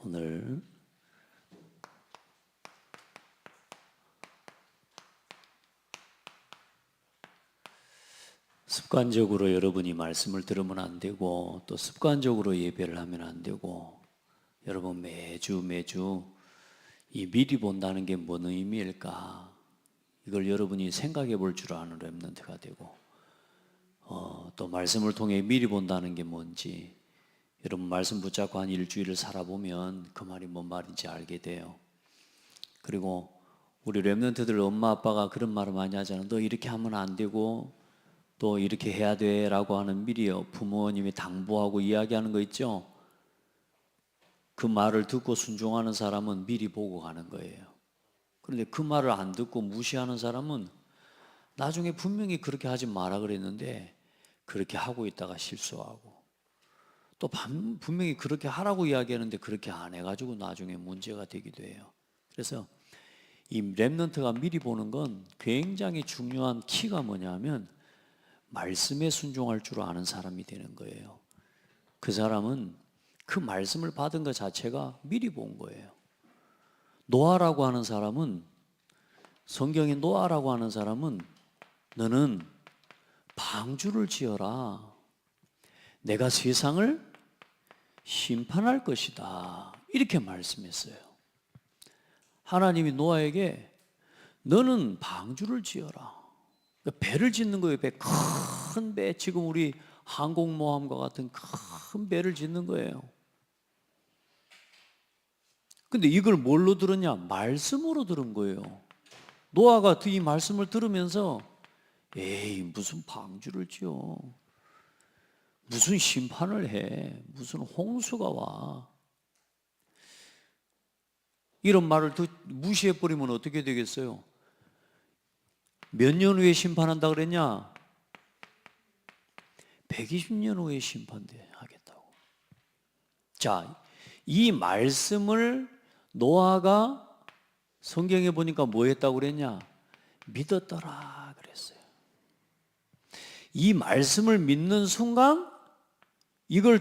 오늘 습관적으로 여러분이 말씀을 들으면 안 되고 또 습관적으로 예배를 하면 안 되고 여러분 매주 이 미리 본다는 게 뭔 의미일까? 이걸 여러분이 생각해 볼 줄 아는 렘넌트가 되고 또 말씀을 통해 미리 본다는 게 뭔지 여러분 말씀 붙잡고 한 일주일을 살아보면 그 말이 뭔 말인지 알게 돼요. 그리고 우리 렘넌트들 엄마 아빠가 그런 말을 많이 하잖아요. 너 이렇게 하면 안 되고 또 이렇게 해야 돼 라고 하는 미리 부모님이 당부하고 이야기하는 거 있죠. 그 말을 듣고 순종하는 사람은 미리 보고 가는 거예요. 그런데 그 말을 안 듣고 무시하는 사람은 나중에 분명히 그렇게 하지 마라 그랬는데 그렇게 하고 있다가 실수하고 또 분명히 그렇게 하라고 이야기하는데 그렇게 안 해가지고 나중에 문제가 되기도 해요. 그래서 이 렘넌트가 미리 보는 건 굉장히 중요한 키가 뭐냐면 말씀에 순종할 줄 아는 사람이 되는 거예요. 그 사람은 그 말씀을 받은 것 자체가 미리 본 거예요. 노아라고 하는 사람은 성경에 노아라고 하는 사람은 너는 방주를 지어라. 내가 세상을 심판할 것이다. 이렇게 말씀했어요. 하나님이 노아에게 너는 방주를 지어라. 배를 짓는 거예요. 배, 큰 배. 지금 우리 항공모함과 같은 큰 배를 짓는 거예요. 근데 이걸 뭘로 들었냐? 말씀으로 들은 거예요. 노아가 이 말씀을 들으면서 에이 무슨 방주를 지어. 무슨 심판을 해. 무슨 홍수가 와. 이런 말을 무시해버리면 어떻게 되겠어요? 몇 년 후에 심판한다 그랬냐? 120년 후에 심판하겠다고. 자, 이 말씀을 노아가 성경에 보니까 뭐 했다고 그랬냐? 믿었더라 그랬어요. 이 말씀을 믿는 순간 이걸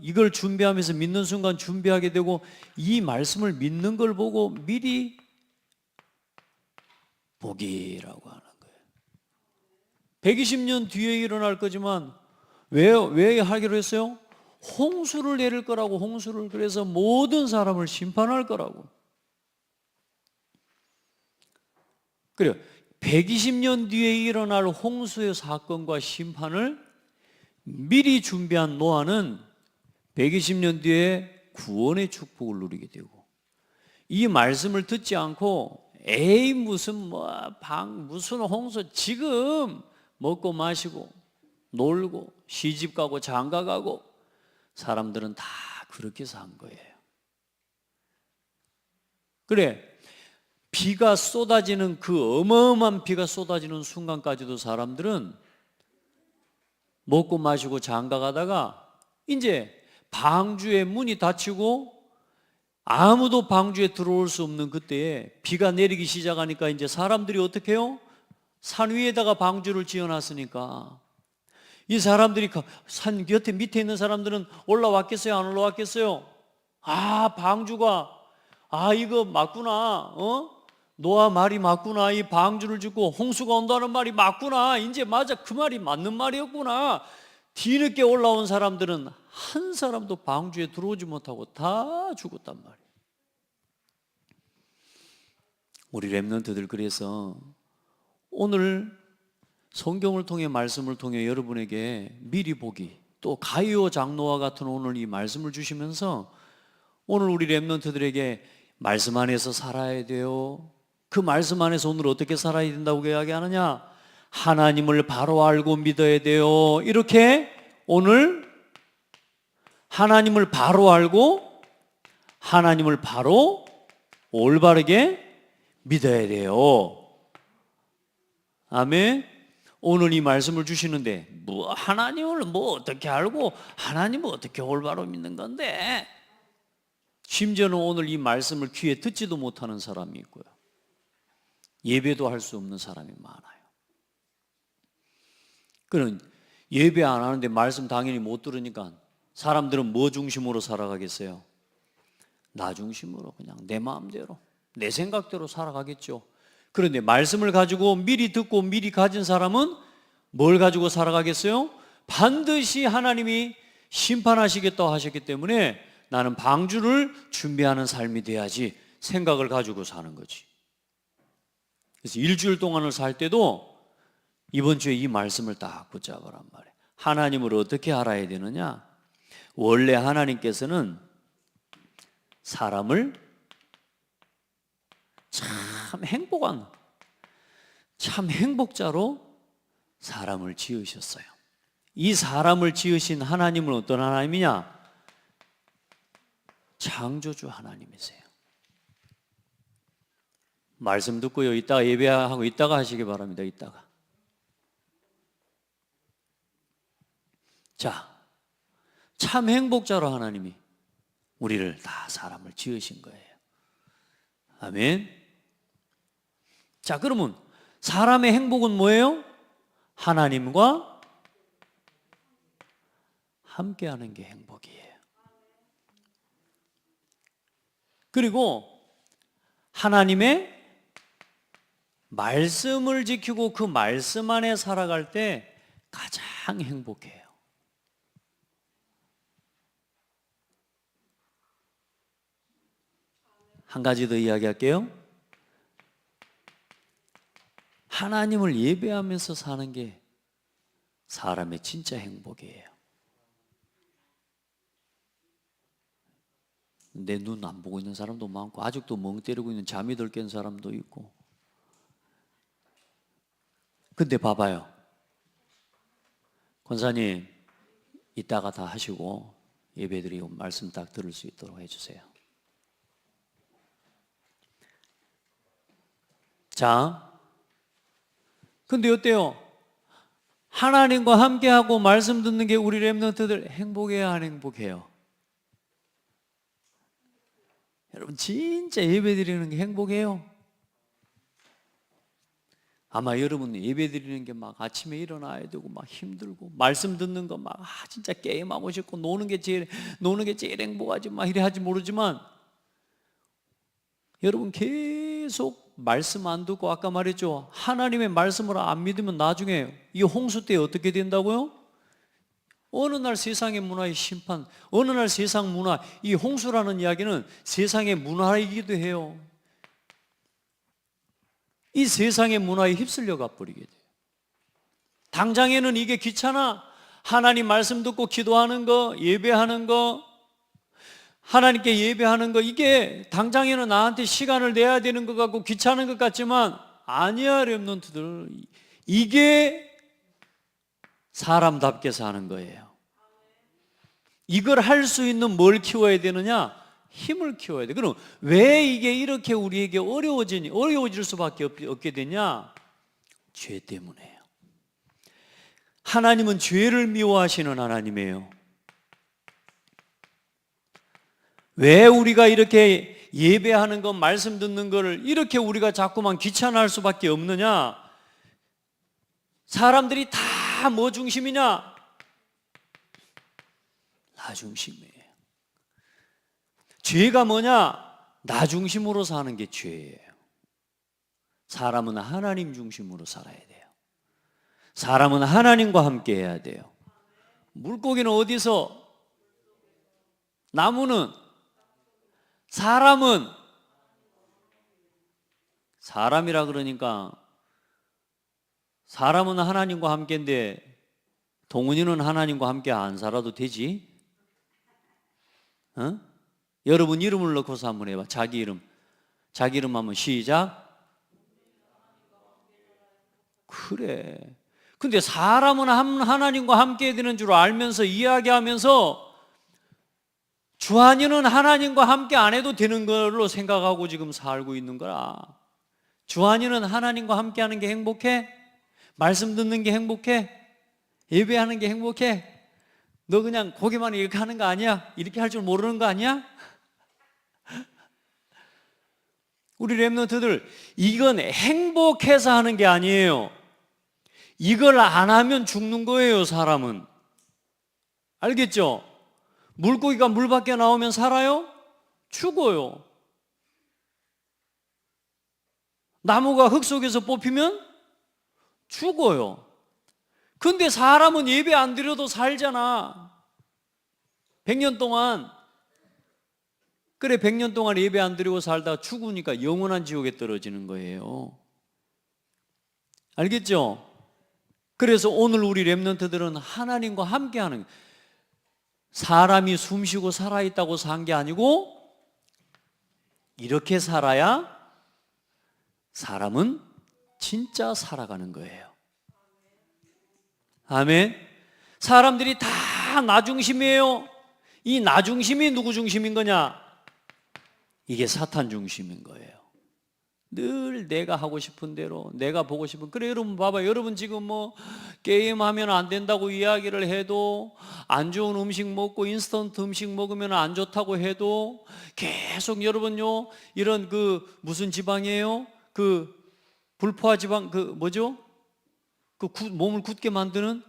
이걸 준비하면서 믿는 순간 준비하게 되고 이 말씀을 믿는 걸 보고 미리 보기라고 하는 거예요. 120년 뒤에 일어날 거지만 왜 하기로 했어요? 홍수를 내릴 거라고. 홍수를. 그래서 모든 사람을 심판할 거라고. 그래요. 120년 뒤에 일어날 홍수의 사건과 심판을 미리 준비한 노아는 120년 뒤에 구원의 축복을 누리게 되고 이 말씀을 듣지 않고 에이 무슨 무슨 홍수 지금 먹고 마시고 놀고 시집 가고 장가 가고 사람들은 다 그렇게 산 거예요. 그래 비가 쏟아지는 그 어마어마한 비가 쏟아지는 순간까지도 사람들은 먹고 마시고 장가 가다가 이제 방주의 문이 닫히고 아무도 방주에 들어올 수 없는 그때에 비가 내리기 시작하니까 이제 사람들이 어떻게 해요? 산 위에다가 방주를 지어놨으니까 이 사람들이 산 밑에 있는 사람들은 올라왔겠어요? 안 올라왔겠어요? 방주가 이거 맞구나. 노아 말이 맞구나. 이 방주를 짓고 홍수가 온다는 말이 맞구나. 이제 맞아. 그 말이 맞는 말이었구나. 뒤늦게 올라온 사람들은 한 사람도 방주에 들어오지 못하고 다 죽었단 말이에요. 우리 렘넌트들 그래서 오늘 성경을 통해 말씀을 통해 여러분에게 미리 보기 또 가이오 장로와 같은 오늘 이 말씀을 주시면서 오늘 우리 렘넌트들에게 말씀 안에서 살아야 돼요. 그 말씀 안에서 오늘 어떻게 살아야 된다고 이야기하느냐? 하나님을 바로 알고 믿어야 돼요. 이렇게 오늘 하나님을 바로 알고 하나님을 바로 올바르게 믿어야 돼요. 아멘. 오늘 이 말씀을 주시는데 하나님을 어떻게 알고 하나님을 어떻게 올바로 믿는 건데 심지어는 오늘 이 말씀을 귀에 듣지도 못하는 사람이 있고요. 예배도 할 수 없는 사람이 많아요. 그는 예배 안 하는데 말씀 당연히 못 들으니까 사람들은 뭐 중심으로 살아가겠어요? 나 중심으로, 그냥 내 마음대로, 내 생각대로 살아가겠죠. 그런데 말씀을 가지고 미리 듣고 미리 가진 사람은 뭘 가지고 살아가겠어요? 반드시 하나님이 심판하시겠다고 하셨기 때문에 나는 방주를 준비하는 삶이 돼야지 생각을 가지고 사는 거지. 그래서 일주일 동안을 살 때도 이번 주에 이 말씀을 딱 붙잡으란 말이에요. 하나님을 어떻게 알아야 되느냐? 원래 하나님께서는 사람을 참 행복자로 사람을 지으셨어요. 이 사람을 지으신 하나님은 어떤 하나님이냐? 창조주 하나님이세요. 말씀 듣고요, 이따가 예배하고 이따가 하시기 바랍니다. 이따가. 자, 참 행복자로 하나님이 우리를 다 사람을 지으신 거예요. 아멘. 자, 그러면 사람의 행복은 뭐예요? 하나님과 함께하는 게 행복이에요. 그리고 하나님의 말씀을 지키고 그 말씀 안에 살아갈 때 가장 행복해요. 한 가지 더 이야기할게요. 하나님을 예배하면서 사는 게 사람의 진짜 행복이에요. 내 눈 안 보고 있는 사람도 많고 아직도 멍 때리고 있는 잠이 덜 깬 사람도 있고. 근데 봐봐요. 권사님 이따가 다 하시고 예배드리고 말씀 딱 들을 수 있도록 해주세요. 자, 근데 어때요? 하나님과 함께하고 말씀 듣는 게 우리 렘넌트들 행복해야 안 행복해요? 여러분 진짜 예배 드리는 게 행복해요? 아마 여러분 예배 드리는 게 막 아침에 일어나야 되고 막 힘들고 말씀 듣는 거 막 진짜 게임하고 싶고 노는 게 제일 행복하지 막 이래 하지 모르지만 여러분 계속 말씀 안 듣고 아까 말했죠. 하나님의 말씀을 안 믿으면 나중에 이 홍수 때 어떻게 된다고요? 어느 날 세상의 문화의 심판, 어느 날 세상 문화, 이 홍수라는 이야기는 세상의 문화이기도 해요. 이 세상의 문화에 휩쓸려 가버리게 돼요. 당장에는 이게 귀찮아. 하나님 말씀 듣고 기도하는 거, 예배하는 거, 하나님께 예배하는 거, 이게 당장에는 나한테 시간을 내야 되는 것 같고 귀찮은 것 같지만 아니야, 렘넌트들. 이게 사람답게 사는 거예요. 이걸 할 수 있는 뭘 키워야 되느냐? 힘을 키워야 돼. 그럼 왜 이게 이렇게 우리에게 어려워질 수밖에 없게 되냐? 죄 때문에요. 하나님은 죄를 미워하시는 하나님이에요. 왜 우리가 이렇게 예배하는 것, 말씀 듣는 거를 이렇게 우리가 자꾸만 귀찮아할 수밖에 없느냐? 사람들이 다 뭐 중심이냐? 나 중심이에요. 죄가 뭐냐? 나 중심으로 사는 게 죄예요. 사람은 하나님 중심으로 살아야 돼요. 사람은 하나님과 함께 해야 돼요. 물고기는 어디서? 나무는? 사람은? 사람이라 그러니까 사람은 하나님과 함께인데 동훈이는 하나님과 함께 안 살아도 되지? 어? 여러분 이름을 넣고서 한번 해봐. 자기 이름 하면 시작. 그래. 근데 사람은 하나님과 함께 되는 줄 알면서 이야기하면서 주한이는 하나님과 함께 안 해도 되는 걸로 생각하고 지금 살고 있는 거라. 주한이는 하나님과 함께 하는 게 행복해? 말씀 듣는 게 행복해? 예배하는 게 행복해? 너 그냥 고개만 이렇게 하는 거 아니야? 이렇게 할 줄 모르는 거 아니야? 우리 렘넌트들, 이건 행복해서 하는 게 아니에요. 이걸 안 하면 죽는 거예요, 사람은. 알겠죠? 물고기가 물 밖에 나오면 살아요? 죽어요. 나무가 흙 속에서 뽑히면 죽어요. 근데 사람은 예배 안 드려도 살잖아. 100년 동안. 그래, 100년 동안 예배 안 드리고 살다가 죽으니까 영원한 지옥에 떨어지는 거예요. 알겠죠? 그래서 오늘 우리 렘넌트들은 하나님과 함께하는, 사람이 숨쉬고 살아있다고 산 게 아니고 이렇게 살아야 사람은 진짜 살아가는 거예요. 아멘. 사람들이 다 나 중심이에요. 이 나 중심이 누구 중심인 거냐? 이게 사탄 중심인 거예요. 늘 내가 하고 싶은 대로, 내가 보고 싶은. 그래, 여러분 봐봐. 여러분 지금 뭐 게임하면 안 된다고 이야기를 해도, 안 좋은 음식 먹고 인스턴트 음식 먹으면 안 좋다고 해도 계속 여러분요, 이런 무슨 지방이에요? 불포화 지방, 뭐죠? 몸을 굳게 만드는,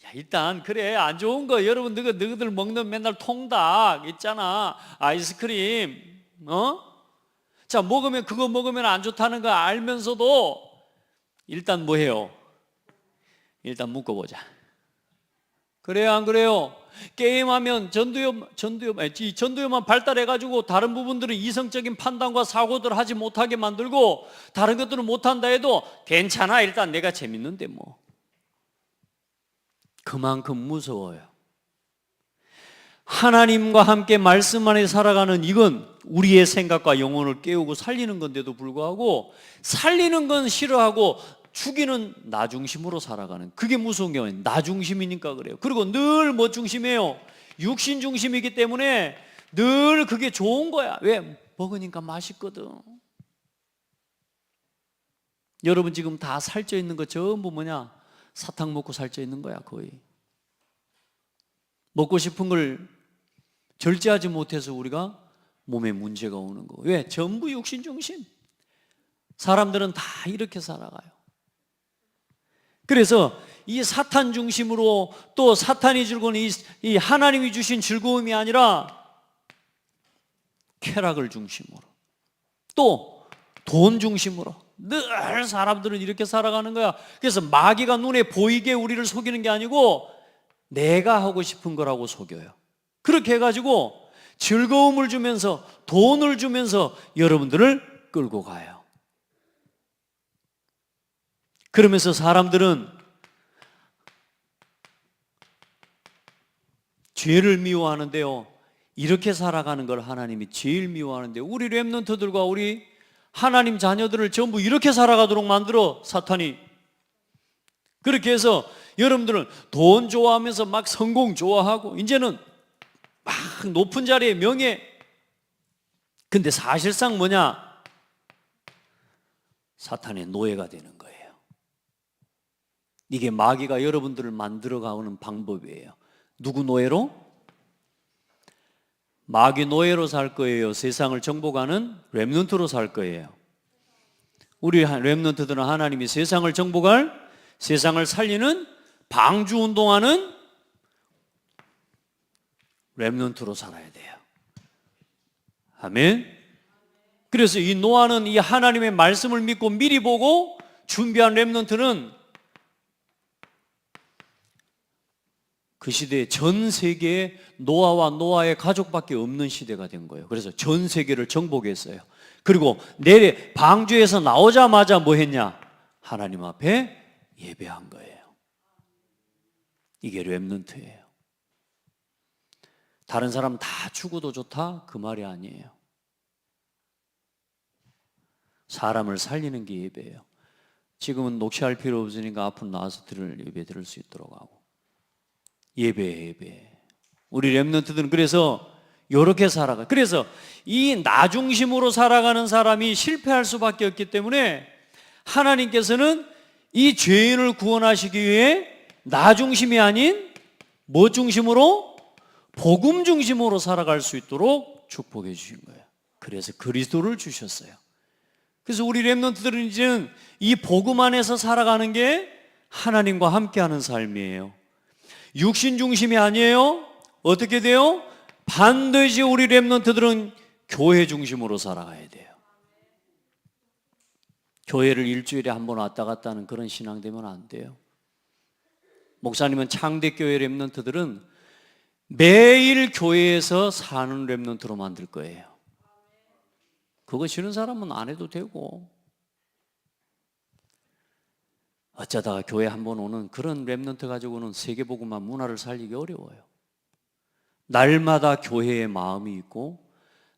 야, 일단 그래, 안 좋은 거 여러분, 너희들 먹는 맨날 통닭 있잖아, 아이스크림, 자, 그거 먹으면 안 좋다는 거 알면서도 일단 뭐 해요? 일단 묶어보자. 그래요, 안 그래요? 게임하면 전두엽만 발달해가지고 다른 부분들은 이성적인 판단과 사고들 하지 못하게 만들고, 다른 것들은 못한다 해도 괜찮아, 일단 내가 재밌는데 뭐. 그만큼 무서워요. 하나님과 함께 말씀 안에 살아가는, 이건 우리의 생각과 영혼을 깨우고 살리는 건데도 불구하고, 살리는 건 싫어하고 죽이는 나 중심으로 살아가는, 그게 무서운 게 아니에요. 나 중심이니까 그래요. 그리고 늘 뭐 중심이에요? 육신 중심이기 때문에 늘 그게 좋은 거야. 왜? 먹으니까 맛있거든. 여러분 지금 다 살쪄 있는 거 전부 뭐냐? 사탕 먹고 살쪄 있는 거야, 거의. 먹고 싶은 걸 절제하지 못해서 우리가 몸에 문제가 오는 거. 왜? 전부 육신 중심. 사람들은 다 이렇게 살아가요. 그래서 이 사탄 중심으로, 또 사탄이 주는 이 하나님이 주신 즐거움이 아니라 쾌락을 중심으로, 또 돈 중심으로 늘 사람들은 이렇게 살아가는 거야. 그래서 마귀가 눈에 보이게 우리를 속이는 게 아니고 내가 하고 싶은 거라고 속여요. 그렇게 해가지고 즐거움을 주면서, 돈을 주면서 여러분들을 끌고 가요. 그러면서 사람들은 죄를 미워하는데요, 이렇게 살아가는 걸 하나님이 제일 미워하는데요, 우리 렘넌트들과 우리 하나님 자녀들을 전부 이렇게 살아가도록 만들어 사탄이. 그렇게 해서 여러분들은 돈 좋아하면서 막 성공 좋아하고, 이제는 막 높은 자리에 명예. 근데 사실상 뭐냐? 사탄의 노예가 되는 거예요. 이게 마귀가 여러분들을 만들어가는 방법이에요. 누구 노예로? 마귀 노예로 살 거예요? 세상을 정복하는 렘넌트로 살 거예요? 우리 렘넌트들은 하나님이 세상을 정복할, 세상을 살리는, 방주운동하는 렘넌트로 살아야 돼요. 아멘. 그래서 이 노아는 이 하나님의 말씀을 믿고 미리 보고 준비한 렘넌트는 그 시대에 전 세계에 노아와 노아의 가족밖에 없는 시대가 된 거예요. 그래서 전 세계를 정복했어요. 그리고 내래 방주에서 나오자마자 뭐 했냐? 하나님 앞에 예배한 거예요. 이게 렘넌트예요. 다른 사람 다 죽어도 좋다? 그 말이 아니에요. 사람을 살리는 게 예배예요. 지금은 녹취할 필요 없으니까 앞으로 나와서 예배 드릴 수 있도록 하고. 예배. 우리 렘넌트들은 그래서 이렇게 살아가. 그래서 이 나 중심으로 살아가는 사람이 실패할 수밖에 없기 때문에 하나님께서는 이 죄인을 구원하시기 위해 나 중심이 아닌 뭐 중심으로? 복음 중심으로 살아갈 수 있도록 축복해 주신 거예요. 그래서 그리스도를 주셨어요. 그래서 우리 렘넌트들은 이제는 이 복음 안에서 살아가는 게 하나님과 함께하는 삶이에요. 육신 중심이 아니에요. 어떻게 돼요? 반드시 우리 렘넌트들은 교회 중심으로 살아가야 돼요. 교회를 일주일에 한 번 왔다 갔다 하는 그런 신앙 되면 안 돼요. 목사님은 창대교회 렘넌트들은 매일 교회에서 사는 렘넌트로 만들 거예요. 그거 싫은 사람은 안 해도 되고, 어쩌다가 교회 한 번 오는 그런 렘넌트 가지고는 세계복음화 문화를 살리기 어려워요. 날마다 교회의 마음이 있고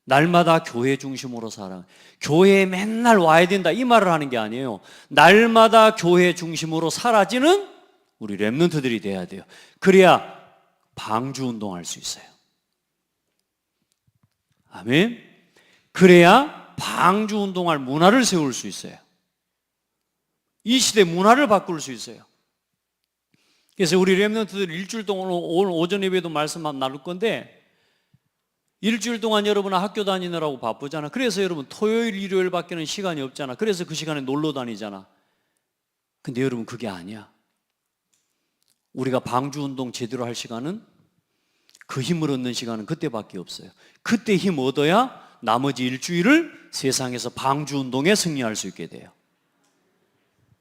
날마다 교회 중심으로 살아. 교회에 맨날 와야 된다 이 말을 하는 게 아니에요. 날마다 교회 중심으로 사라지는 우리 렘넌트들이 돼야 돼요. 그래야 방주 운동할 수 있어요. 아멘. 그래야 방주 운동할 문화를 세울 수 있어요. 이 시대 문화를 바꿀 수 있어요. 그래서 우리 렘넌트들 일주일 동안, 오늘 오전 예배도 말씀 한번 나눌 건데, 일주일 동안 여러분 학교 다니느라고 바쁘잖아. 그래서 여러분 토요일 일요일 밖에는 시간이 없잖아. 그래서 그 시간에 놀러 다니잖아. 근데 여러분 그게 아니야. 우리가 방주 운동 제대로 할 시간은, 그 힘을 얻는 시간은 그때밖에 없어요. 그때 힘 얻어야 나머지 일주일을 세상에서 방주 운동에 승리할 수 있게 돼요.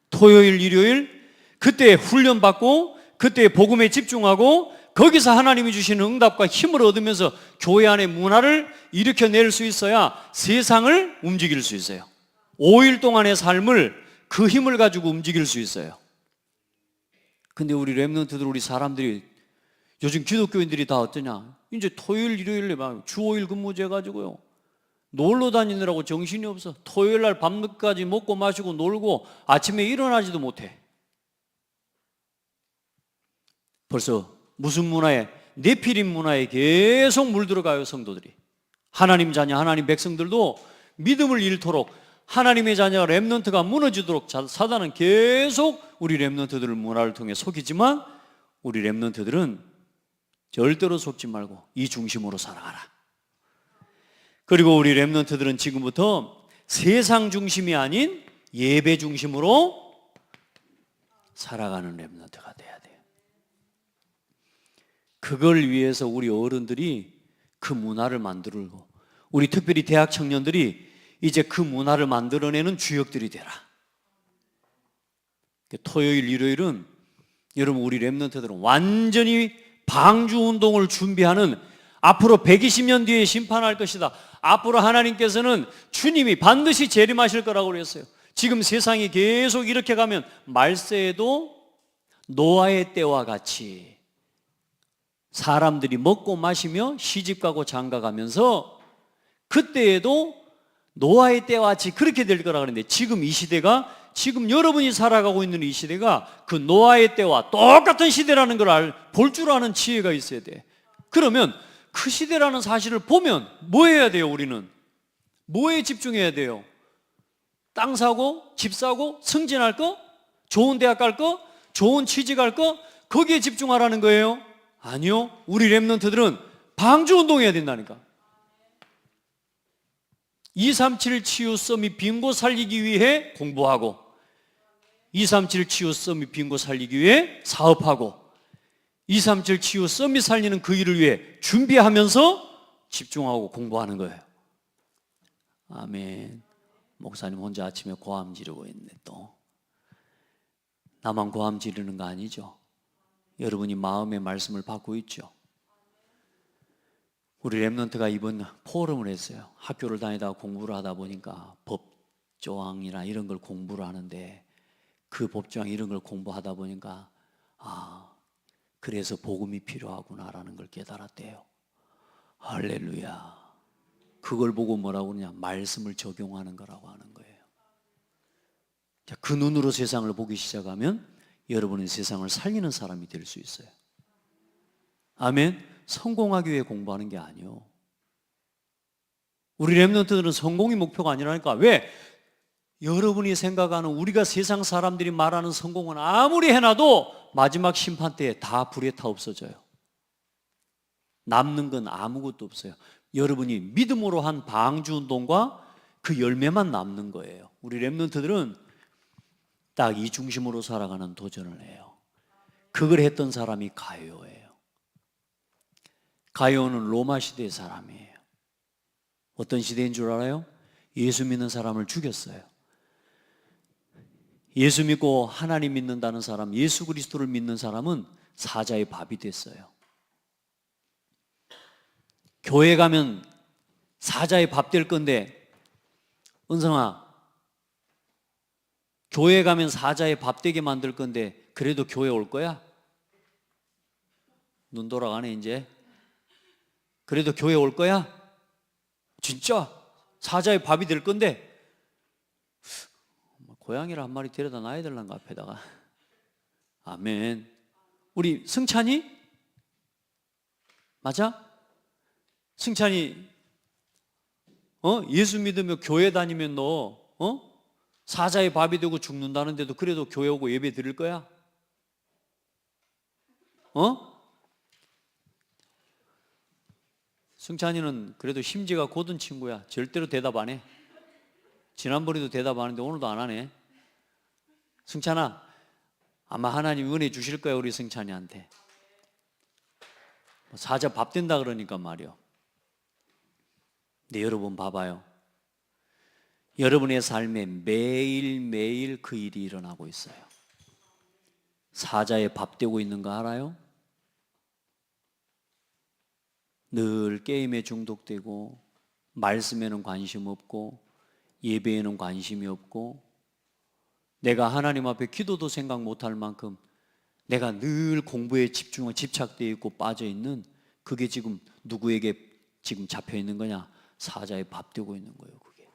토요일 일요일 그때 훈련받고 그때 복음에 집중하고 거기서 하나님이 주시는 응답과 힘을 얻으면서 교회 안의 문화를 일으켜낼 수 있어야 세상을 움직일 수 있어요. 5일 동안의 삶을 그 힘을 가지고 움직일 수 있어요. 근데 우리 렘넌트들, 우리 사람들이, 요즘 기독교인들이 다 어떠냐? 이제 토요일 일요일에 막 주 5일 근무제 가지고요 놀러 다니느라고 정신이 없어. 토요일 날 밤늦게까지 먹고 마시고 놀고 아침에 일어나지도 못해. 벌써 무슨 문화에, 네피림 문화에 계속 물들어가요. 성도들이, 하나님 자녀, 하나님 백성들도 믿음을 잃도록, 하나님의 자녀 렘넌트가 무너지도록 사단은 계속 우리 렘넌트들을 문화를 통해 속이지만, 우리 렘넌트들은 절대로 속지 말고 이 중심으로 살아가라. 그리고 우리 렘넌트들은 지금부터 세상 중심이 아닌 예배 중심으로 살아가는 렘넌트가 돼야 돼요. 그걸 위해서 우리 어른들이 그 문화를 만들고, 우리 특별히 대학 청년들이 이제 그 문화를 만들어내는 주역들이 되라. 토요일 일요일은 여러분 우리 렘넌트들은 완전히 방주 운동을 준비하는, 앞으로 120년 뒤에 심판할 것이다. 앞으로 하나님께서는 주님이 반드시 재림하실 거라고 그랬어요. 지금 세상이 계속 이렇게 가면 말세에도 노아의 때와 같이 사람들이 먹고 마시며 시집가고 장가가면서 그때에도 노아의 때와 같이 그렇게 될 거라고 그랬는데, 지금 이 시대가, 지금 여러분이 살아가고 있는 이 시대가 그 노아의 때와 똑같은 시대라는 걸 볼 줄 아는 지혜가 있어야 돼. 그러면 그 시대라는 사실을 보면 뭐 해야 돼요? 우리는 뭐에 집중해야 돼요? 땅 사고, 집 사고, 승진할 거, 좋은 대학 갈 거, 좋은 취직 할 거, 거기에 집중하라는 거예요? 아니요. 우리 렘넌트들은 방주 운동해야 된다니까. 237 치유 서밋 빈고 살리기 위해 공부하고, 237 치유 서밋 빈고 살리기 위해 사업하고, 237 치유 서밋 살리는 그 일을 위해 준비하면서 집중하고 공부하는 거예요. 아멘. 목사님 혼자 아침에 고함 지르고 있네. 또 나만 고함 지르는 거 아니죠? 여러분이 마음의 말씀을 받고 있죠? 우리 렘넌트가 이번 포럼을 했어요. 학교를 다니다가 공부를 하다 보니까 법조항이나 이런 걸 공부를 하는데, 그 법조항 이런 걸 공부하다 보니까 그래서 복음이 필요하구나라는 걸 깨달았대요. 할렐루야. 그걸 보고 뭐라고 그러냐? 말씀을 적용하는 거라고 하는 거예요. 자, 그 눈으로 세상을 보기 시작하면 여러분은 세상을 살리는 사람이 될 수 있어요. 아멘. 성공하기 위해 공부하는 게 아니요. 우리 렘넌트들은 성공이 목표가 아니라니까. 왜? 여러분이 생각하는, 우리가 세상 사람들이 말하는 성공은 아무리 해놔도 마지막 심판 때에 다 불에 타 없어져요. 남는 건 아무것도 없어요. 여러분이 믿음으로 한 방주 운동과 그 열매만 남는 거예요. 우리 렘넌트들은 딱 이 중심으로 살아가는 도전을 해요. 그걸 했던 사람이 가이오예요. 가이오는 로마 시대의 사람이에요. 어떤 시대인 줄 알아요? 예수 믿는 사람을 죽였어요. 예수 믿고 하나님 믿는다는 사람, 예수 그리스도를 믿는 사람은 사자의 밥이 됐어요. 교회 가면 사자의 밥 될 건데, 은성아, 교회 가면 사자의 밥 되게 만들 건데 그래도 교회 올 거야? 눈 돌아가네 이제. 그래도 교회 올 거야? 진짜 사자의 밥이 될 건데 고양이를 한 마리 데려다 놔야 될란가 앞에다가. 아멘. 우리 승찬이? 맞아? 승찬이 예수 믿으며 교회 다니면 너 사자의 밥이 되고 죽는다는데도 그래도 교회 오고 예배 드릴 거야? 승찬이는 그래도 심지가 곧은 친구야. 절대로 대답 안 해. 지난번에도 대답 안 했는데 오늘도 안 하네. 승찬아, 아마 하나님 은혜 주실 거야 우리 승찬이한테. 사자 밥 된다 그러니까 말이요. 근데 여러분 봐봐요. 여러분의 삶에 매일매일 그 일이 일어나고 있어요. 사자의 밥 되고 있는 거 알아요? 늘 게임에 중독되고 말씀에는 관심 없고 예배에는 관심이 없고 내가 하나님 앞에 기도도 생각 못할 만큼 내가 늘 공부에 집착되어 있고 빠져 있는 그게 지금 누구에게 지금 잡혀 있는 거냐? 사자의 밥 되고 있는 거예요. 그게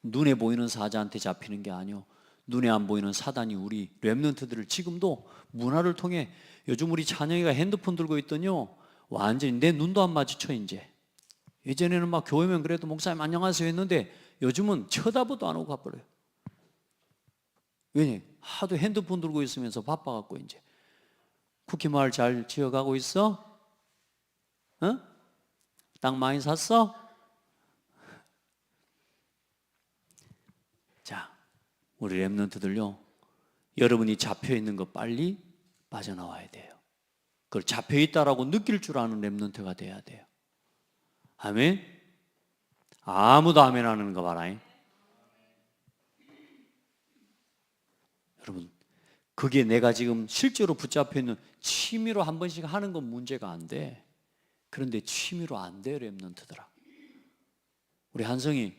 눈에 보이는 사자한테 잡히는 게 아니요, 눈에 안 보이는 사단이 우리 렘넌트들을 지금도 문화를 통해, 요즘 우리 찬영이가 핸드폰 들고 있더니요 완전히 내 눈도 안 마주쳐. 이제 예전에는 막 교회면 그래도 목사님 안녕하세요 했는데 요즘은 쳐다보도 안 하고 가버려요. 왜냐? 하도 핸드폰 들고 있으면서 바빠갖고. 이제 쿠키마을 잘 지어가고 있어? 땅 많이 샀어? 자, 우리 렘넌트들요, 여러분이 잡혀있는 거 빨리 빠져나와야 돼요. 그걸 잡혀있다라고 느낄 줄 아는 렘넌트가 돼야 돼요. 아멘? 아무도 아멘 안 하는 거 봐라. 여러분, 그게 내가 지금 실제로 붙잡혀 있는, 취미로 한 번씩 하는 건 문제가 안 돼. 그런데 취미로 안 돼요, 렘넌트들아. 우리 한성이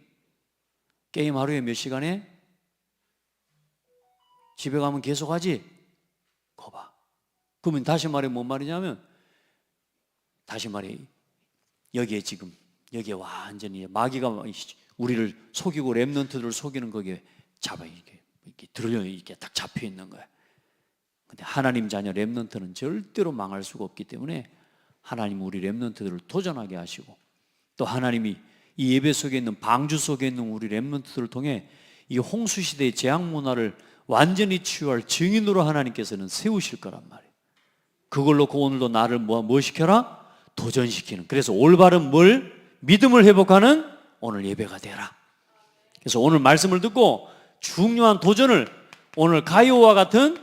게임 하루에 몇 시간 해? 집에 가면 계속 하지? 거봐. 그러면 다시 말해 뭔 말이냐면, 다시 말해 여기에 지금 여기에 완전히 마귀가 우리를 속이고 렘넌트들을 속이는 거기에 잡아 이렇게 들려 이렇게 딱 잡혀 있는 거야. 근데 하나님 자녀 렘넌트는 절대로 망할 수가 없기 때문에 하나님 우리 렘넌트들을 도전하게 하시고, 또 하나님이 이 예배 속에 있는, 방주 속에 있는 우리 렘넌트들을 통해 이 홍수 시대의 재앙 문화를 완전히 치유할 증인으로 하나님께서는 세우실 거란 말이에요. 그걸 놓고 오늘도 나를 뭐 시켜라? 도전시키는. 그래서 올바른 믿음을 회복하는 오늘 예배가 되라. 그래서 오늘 말씀을 듣고 중요한 도전을, 오늘 가이오와 같은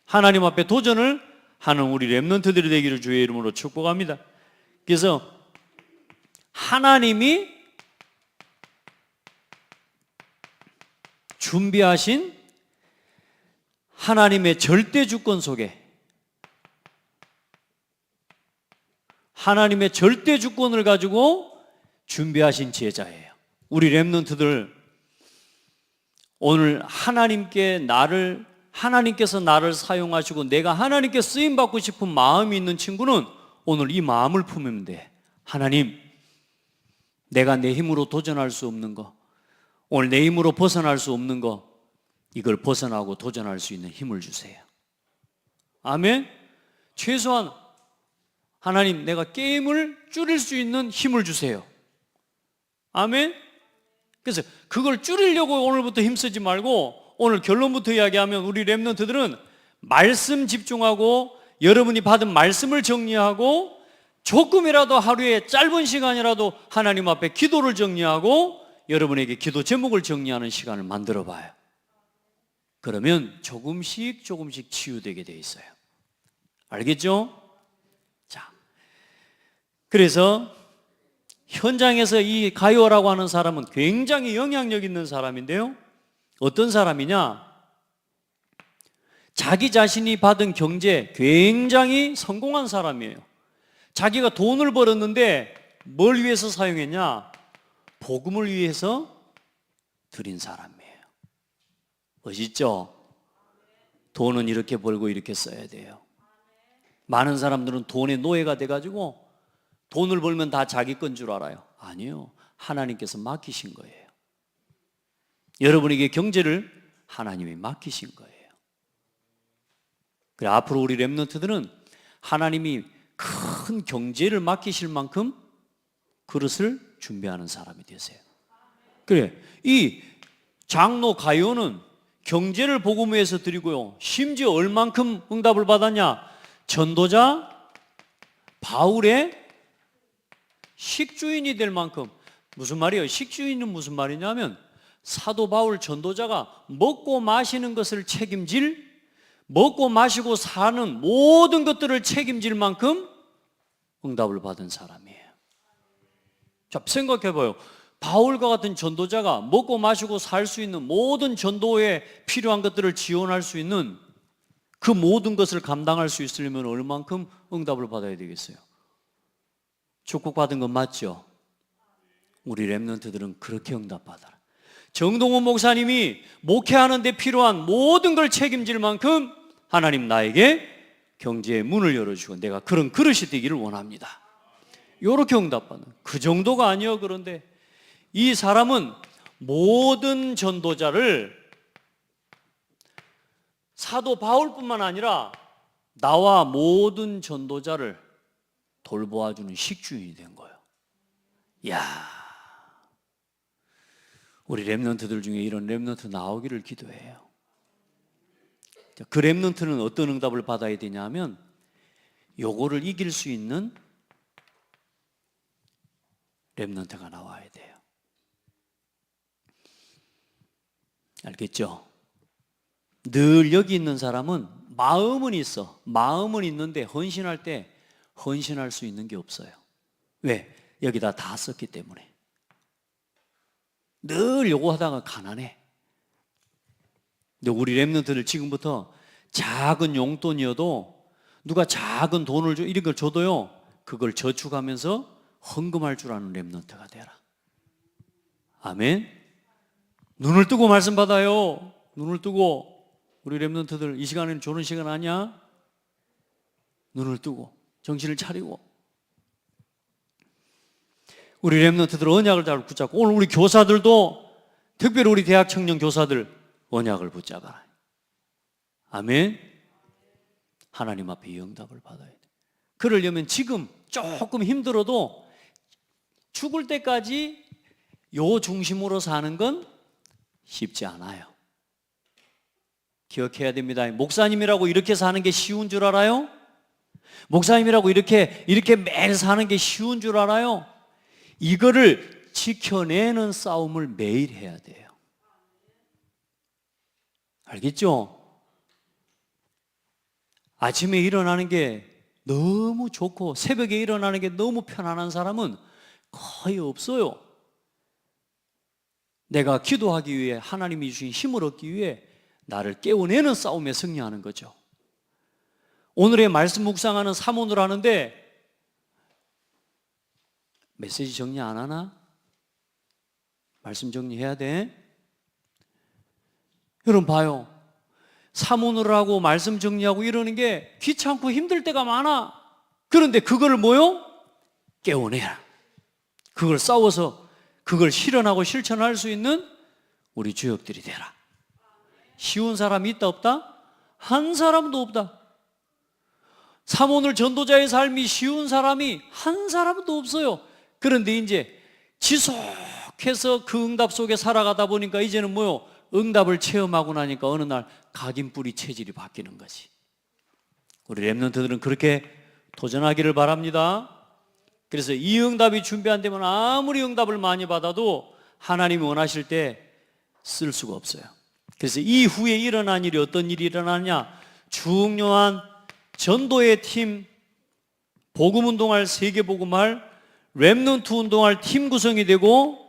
하나님 앞에 도전을 하는 우리 렘넌트들이 되기를 주의 이름으로 축복합니다. 그래서 하나님이 준비하신 하나님의 절대 주권 속에, 하나님의 절대 주권을 가지고 준비하신 제자예요. 우리 렘넌트들, 오늘 하나님께서 나를 사용하시고 내가 하나님께 쓰임받고 싶은 마음이 있는 친구는 오늘 이 마음을 품으면 돼. 하나님, 내가 내 힘으로 도전할 수 없는 거, 오늘 내 힘으로 벗어날 수 없는 거, 이걸 벗어나고 도전할 수 있는 힘을 주세요. 아멘. 최소한 하나님, 내가 게임을 줄일 수 있는 힘을 주세요. 아멘. 그래서 그걸 줄이려고 오늘부터 힘쓰지 말고, 오늘 결론부터 이야기하면 우리 렘넌트들은 말씀 집중하고 여러분이 받은 말씀을 정리하고 조금이라도 하루에 짧은 시간이라도 하나님 앞에 기도를 정리하고 여러분에게 기도 제목을 정리하는 시간을 만들어 봐요. 그러면 조금씩 조금씩 치유되게 돼 있어요. 알겠죠? 자, 그래서 현장에서 이 가요라고 하는 사람은 굉장히 영향력 있는 사람인데요. 어떤 사람이냐? 자기 자신이 받은 경제 굉장히 성공한 사람이에요. 자기가 돈을 벌었는데 뭘 위해서 사용했냐? 복음을 위해서 드린 사람이에요. 멋있죠? 돈은 이렇게 벌고 이렇게 써야 돼요. 많은 사람들은 돈의 노예가 돼가지고 돈을 벌면 다 자기 건 줄 알아요. 아니요. 하나님께서 맡기신 거예요. 여러분에게 경제를 하나님이 맡기신 거예요. 그래, 앞으로 우리 렘넌트들은 하나님이 큰 경제를 맡기실 만큼 그릇을 준비하는 사람이 되세요. 그래, 이 장로 가요는 경제를 복음회에서 드리고요. 심지어 얼만큼 응답을 받았냐? 전도자 바울의 식주인이 될 만큼. 무슨 말이에요? 식주인은 무슨 말이냐면 사도 바울 전도자가 먹고 마시는 것을 책임질, 먹고 마시고 사는 모든 것들을 책임질 만큼 응답을 받은 사람이에요. 자, 생각해봐요. 바울과 같은 전도자가 먹고 마시고 살 수 있는 모든 전도에 필요한 것들을 지원할 수 있는 그 모든 것을 감당할 수 있으려면 얼만큼 응답을 받아야 되겠어요? 축복받은 건 맞죠? 우리 렘넌트들은 그렇게 응답받아라. 정동원 목사님이 목회하는 데 필요한 모든 걸 책임질 만큼 하나님 나에게 경제의 문을 열어주고 내가 그런 그릇이 되기를 원합니다. 이렇게 응답받는, 그 정도가 아니요. 그런데 이 사람은 모든 전도자를, 사도 바울뿐만 아니라 나와 모든 전도자를 돌보아주는 식주인이 된 거예요. 이야, 우리 렘넌트들 중에 이런 렘넌트 나오기를 기도해요. 그 렘넌트는 어떤 응답을 받아야 되냐면 요거를 이길 수 있는 렘넌트가 나와야 돼요. 알겠죠? 늘 여기 있는 사람은 마음은 있어. 마음은 있는데 헌신할 때 헌신할 수 있는 게 없어요. 왜? 여기다 다 썼기 때문에. 늘 요거 하다가 가난해. 근데 우리 렘넌트들 지금부터 작은 용돈이어도 누가 작은 돈을 줘, 이런 걸 줘도요, 그걸 저축하면서 헌금할 줄 아는 렘넌트가 되라. 아멘. 눈을 뜨고 말씀 받아요. 눈을 뜨고. 우리 렘넌트들 이 시간에는 좋은 시간 아니야? 눈을 뜨고 정신을 차리고. 우리 렘넌트들 언약을 잘 붙잡고, 오늘 우리 교사들도 특별히 우리 대학 청년 교사들 언약을 붙잡아라. 아멘. 하나님 앞에 이 응답을 받아야 돼. 그러려면 지금 조금 힘들어도 죽을 때까지 요 중심으로 사는 건 쉽지 않아요. 기억해야 됩니다. 목사님이라고 이렇게 사는 게 쉬운 줄 알아요? 목사님이라고 이렇게 매일 사는 게 쉬운 줄 알아요? 이거를 지켜내는 싸움을 매일 해야 돼요. 알겠죠? 아침에 일어나는 게 너무 좋고 새벽에 일어나는 게 너무 편안한 사람은 거의 없어요. 내가 기도하기 위해 하나님이 주신 힘을 얻기 위해 나를 깨워내는 싸움에 승리하는 거죠. 오늘의 말씀 묵상하는 사문을 하는데 메시지 정리 안 하나? 말씀 정리해야 돼. 여러분 봐요. 사문을 하고 말씀 정리하고 이러는 게 귀찮고 힘들 때가 많아. 그런데 그걸 뭐요? 깨워내라. 그걸 싸워서 그걸 실현하고 실천할 수 있는 우리 주역들이 되라. 쉬운 사람이 있다 없다? 한 사람도 없다. 사모늘 전도자의 삶이 쉬운 사람이 한 사람도 없어요. 그런데 이제 지속해서 그 응답 속에 살아가다 보니까 이제는 뭐요? 응답을 체험하고 나니까 어느 날 각인뿌리 체질이 바뀌는 거지. 우리 렘넌트들은 그렇게 도전하기를 바랍니다. 그래서 이 응답이 준비 안 되면 아무리 응답을 많이 받아도 하나님이 원하실 때 쓸 수가 없어요. 그래서 이후에 일어난 일이 어떤 일이 일어나냐? 중요한 전도의 팀, 복음운동할, 세계복음할, 렘넌트 운동할 팀 구성이 되고,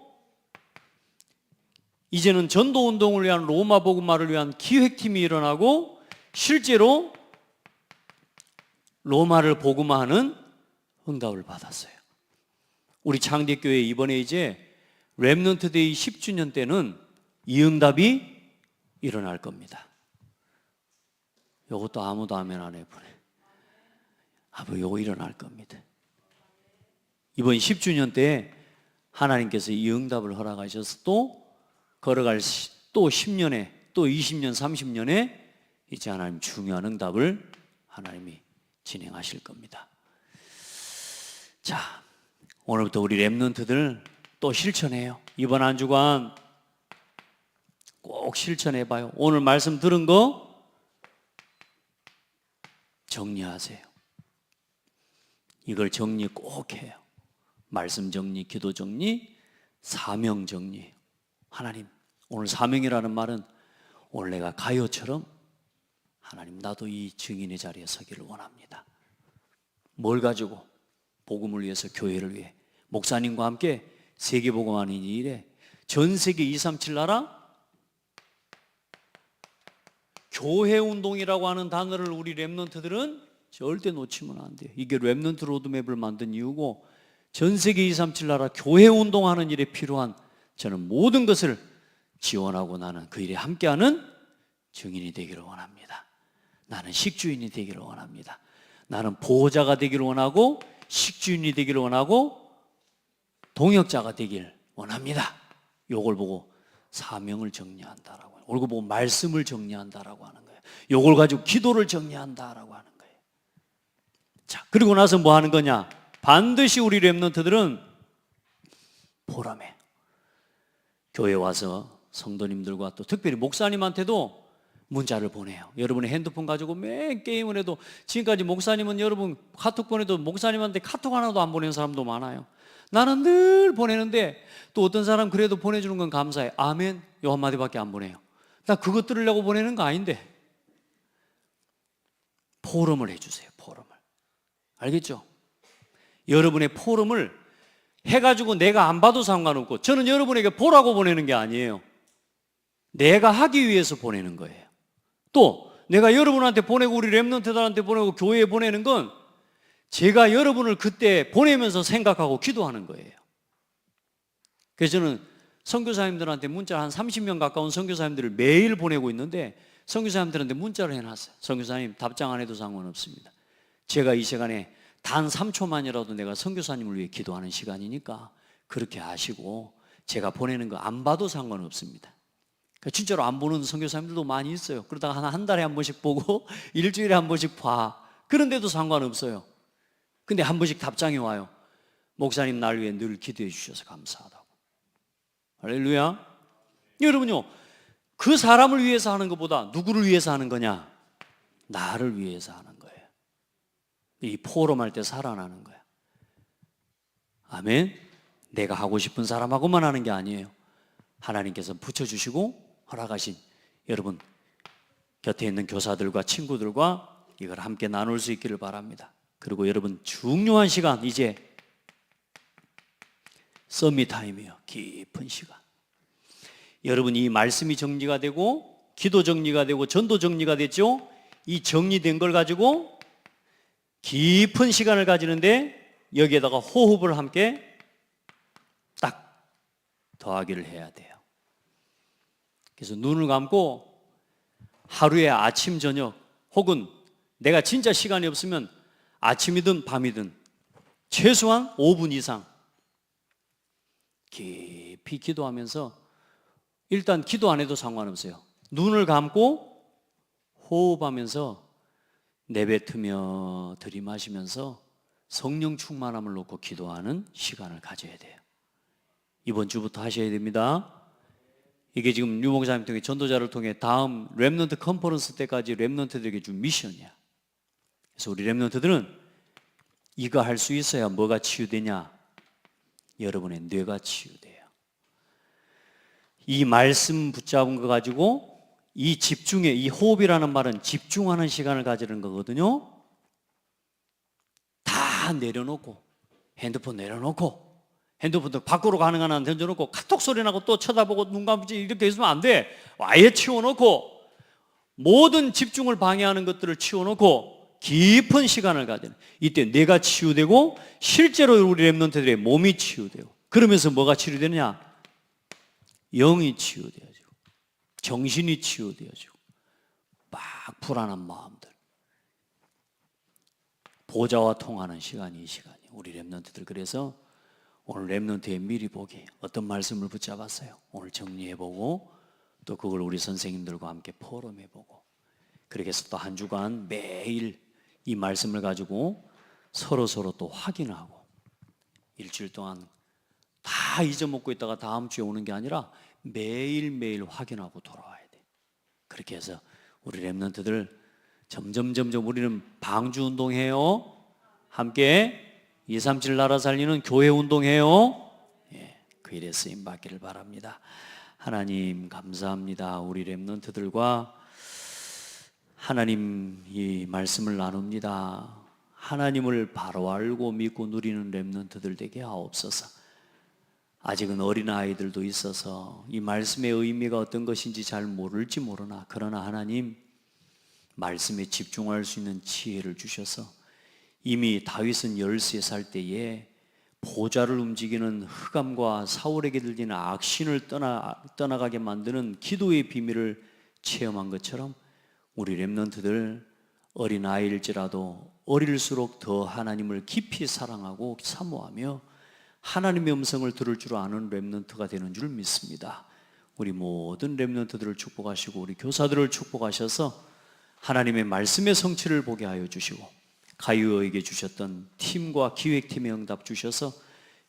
이제는 전도운동을 위한 로마 복음화를 위한 기획팀이 일어나고, 실제로 로마를 복음화하는 응답을 받았어요. 우리 창대교회 이번에 이제 렘넌트 데이 10주년 때는 이 응답이 일어날 겁니다. 이것도 아무도 아멘 안 해보네. 이거 일어날 겁니다. 이번 10주년 때 하나님께서 이 응답을 허락하셔서 또 걸어갈 또 10년에 또 20년 30년에 이제 하나님 중요한 응답을 하나님이 진행하실 겁니다. 자, 오늘부터 우리 렘넌트들 또 실천해요. 이번 한 주간 꼭 실천해봐요. 오늘 말씀 들은 거 정리하세요. 이걸 정리 꼭 해요. 말씀 정리, 기도 정리, 사명 정리. 하나님, 오늘 사명이라는 말은 오늘 내가 가요처럼 하나님, 나도 이 증인의 자리에 서기를 원합니다. 뭘 가지고? 복음을 위해서, 교회를 위해 목사님과 함께 세계복음하는 이 일에 전 세계 237 나라 교회운동이라고 하는 단어를 우리 렘넌트들은 절대 놓치면 안 돼요. 이게 렘넌트 로드맵을 만든 이유고, 전 세계 237 나라 교회운동하는 일에 필요한 저는 모든 것을 지원하고 나는 그 일에 함께하는 증인이 되기를 원합니다. 나는 식주인이 되기를 원합니다. 나는 보호자가 되기를 원하고, 식주인이 되기를 원하고, 동역자가 되길 원합니다. 요걸 보고 사명을 정리한다라고, 요걸 보고 말씀을 정리한다라고 하는 거예요. 요걸 가지고 기도를 정리한다라고 하는 거예요. 자, 그리고 나서 뭐 하는 거냐? 반드시 우리 렘넌트들은 보람에 교회 와서 성도님들과 또 특별히 목사님한테도 문자를 보내요. 여러분의 핸드폰 가지고 매 게임을 해도, 지금까지 목사님은 여러분 카톡 보내도 목사님한테 카톡 하나도 안 보내는 사람도 많아요. 나는 늘 보내는데 또 어떤 사람 그래도 보내주는 건 감사해. 아멘, 요 한마디밖에 안 보내요. 나 그거 들으려고 보내는 거 아닌데. 포럼을 해주세요. 포럼을. 알겠죠? 여러분의 포럼을 해가지고 내가 안 봐도 상관없고, 저는 여러분에게 보라고 보내는 게 아니에요. 내가 하기 위해서 보내는 거예요. 또 내가 여러분한테 보내고 우리 렘넌트들한테 보내고 교회에 보내는 건 제가 여러분을 그때 보내면서 생각하고 기도하는 거예요. 그래서 저는 선교사님들한테 문자 한 30명 가까운 선교사님들을 매일 보내고 있는데, 선교사님들한테 문자를 해놨어요. 선교사님 답장 안 해도 상관없습니다. 제가 이 시간에 단 3초만이라도 내가 선교사님을 위해 기도하는 시간이니까 그렇게 아시고, 제가 보내는 거 안 봐도 상관없습니다. 진짜로 안 보는 선교사님들도 많이 있어요. 그러다가 한 달에 한 번씩 보고 일주일에 한 번씩 봐. 그런데도 상관없어요. 근데 한 번씩 답장이 와요. 목사님 날 위해 늘 기도해 주셔서 감사하다고. 할렐루야. 여러분요, 그 사람을 위해서 하는 것보다 누구를 위해서 하는 거냐? 나를 위해서 하는 거예요. 이 포럼할 때 살아나는 거야. 아멘. 내가 하고 싶은 사람하고만 하는 게 아니에요. 하나님께서 붙여주시고 허락하신 여러분 곁에 있는 교사들과 친구들과 이걸 함께 나눌 수 있기를 바랍니다. 그리고 여러분, 중요한 시간, 이제 서밋 타임이에요. 깊은 시간. 여러분, 이 말씀이 정리가 되고 기도 정리가 되고 전도 정리가 됐죠. 이 정리된 걸 가지고 깊은 시간을 가지는데 여기에다가 호흡을 함께 딱 더하기를 해야 돼요. 그래서 눈을 감고 하루에 아침 저녁, 혹은 내가 진짜 시간이 없으면 아침이든 밤이든 최소한 5분 이상 깊이 기도하면서, 일단 기도 안 해도 상관없어요. 눈을 감고 호흡하면서 내뱉으며 들이마시면서 성령 충만함을 놓고 기도하는 시간을 가져야 돼요. 이번 주부터 하셔야 됩니다. 이게 지금 류 목사님 통해, 전도자를 통해 다음 렘넌트 컨퍼런스 때까지 렘넌트들에게 준 미션이야. 그래서 우리 렘넌트들은 이거 할 수 있어야 뭐가 치유되냐? 여러분의 뇌가 치유돼요. 이 말씀 붙잡은 거 가지고 이 집중에, 이 호흡이라는 말은 집중하는 시간을 가지는 거거든요. 다 내려놓고, 핸드폰 내려놓고, 핸드폰도 밖으로 가능한 한 던져놓고, 카톡 소리 나고 또 쳐다보고 눈 감지 이렇게 있으면 안 돼. 아예 치워놓고, 모든 집중을 방해하는 것들을 치워놓고 깊은 시간을 가지는, 이때 뇌가 치유되고 실제로 우리 렘넌트들의 몸이 치유되고, 그러면서 뭐가 치유되느냐? 영이 치유되어지고 정신이 치유되어지고 막 불안한 마음들, 보좌와 통하는 시간이 이 시간이에요. 우리 렘넌트들. 그래서 오늘 렘넌트의 미리 보기, 어떤 말씀을 붙잡았어요? 오늘 정리해보고 또 그걸 우리 선생님들과 함께 포럼해보고, 그렇게 해서 또 한 주간 매일 이 말씀을 가지고 서로 또 확인하고, 일주일 동안 다 잊어먹고 있다가 다음 주에 오는 게 아니라 매일매일 확인하고 돌아와야 돼. 그렇게 해서 우리 렘넌트들 점점 우리는 방주 운동해요. 함께 237 나라 살리는 교회 운동해요. 예, 그 일에 쓰임 받기를 바랍니다. 하나님 감사합니다. 우리 렘넌트들과 하나님 이 말씀을 나눕니다. 하나님을 바로 알고 믿고 누리는 렘넌트들 되게 하옵소서. 아직은 어린아이들도 있어서 이 말씀의 의미가 어떤 것인지 잘 모를지 모르나, 그러나 하나님 말씀에 집중할 수 있는 지혜를 주셔서 이미 다윗은 13살 때에 보좌를 움직이는 흑암과 사울에게 들리는 악신을 떠나가게 만드는 기도의 비밀을 체험한 것처럼 우리 렘넌트들 어린아이일지라도 어릴수록 더 하나님을 깊이 사랑하고 사모하며 하나님의 음성을 들을 줄 아는 렘넌트가 되는 줄 믿습니다. 우리 모든 렘넌트들을 축복하시고 우리 교사들을 축복하셔서 하나님의 말씀의 성취를 보게 하여 주시고, 가유어에게 주셨던 팀과 기획팀의 응답 주셔서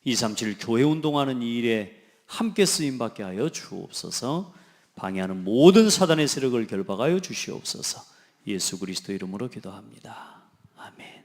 237 교회 운동하는 이 일에 함께 쓰임받게 하여 주옵소서. 방해하는 모든 사단의 세력을 결박하여 주시옵소서. 예수 그리스도 이름으로 기도합니다. 아멘.